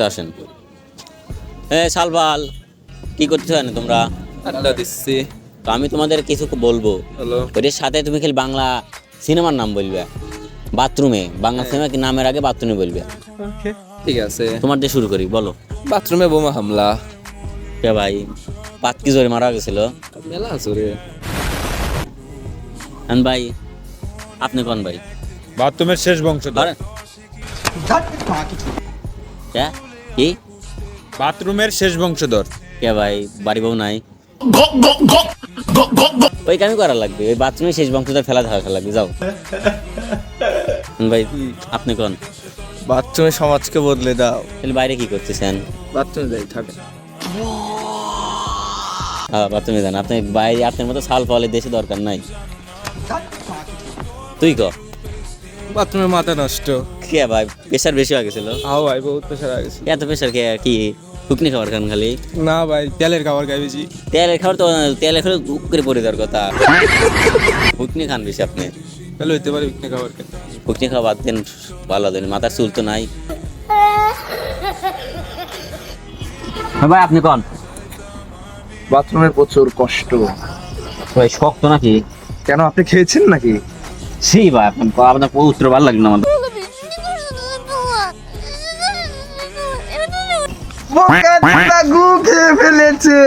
আসেন। সালবাল কি করছো জানো তোমরা? আড্ডা দিচ্ছি। তো আমি তোমাদের কিছু বলবো। হ্যালো। ওইটার সাথে তুমি খালি বাংলা সিনেমার নাম বলবে। বাথরুমে বাংলা সিনেমা কি নামের আগে বাথরুমে বলবে। ওকে, ঠিক আছে। তোমার দিয়ে শুরু করি, বলো। বাথরুমে বোমা হামলা। কে ভাই? পাতকি জোরে মারা গেছিল। মেলা জোরে। ভাই আপনি কোন ভাই? বাথরুমের শেষ বংশধর। ধরেন। কে? কি? বাথরুমের শেষ বংশধর। কে ভাই? বাড়ি বউ নাই? ওই কামি করা লাগবে, ওই বাথরুমে শেষ বংশধর ফেলা ধারা লাগবে, যাও। ভাই আপনি কোন? বাথরুমে সমাজকে বদলে দাও। তাহলে বাইরে কি করতেছেন? বাথরুমে যাই থাকে। হ্যাঁ বাথরুমে যান। আপনি বাইরে আপনার মতো সাল ফলে দেশে দরকার নাই। তুই ক? বাথরুমে মাথা নষ্ট। কে ভাই? প্রেশার বেশি হয়ে গেছিল? হাও ভাই, বহুত প্রেশার হয়ে গেছে। এত প্রেশার কে? কি শুকনি খাবার খান খালি? না ভাই, তেলের খাবার খাই বেশি। তেলের খাবার তো তেলের খাবার করে পড়ে দেওয়ার কথা। শুকনি খান বেশি আপনি। তাহলে হইতে পারে বিকনে খাবার খাই। শুকনি খাওয়া বাদ দেন, ভালো দেন। মাথার চুল তো নাই। ভাই আপনি কোন? বাথরুমে প্রচুর কষ্ট। ভাই শক্ত নাকি? কেন, আপনি খেয়েছেন নাকি? সেই ভাই আপনার পবিত্র ভালো লাগলো আমাদের। বোকা গু খেয়ে ফেলেছে।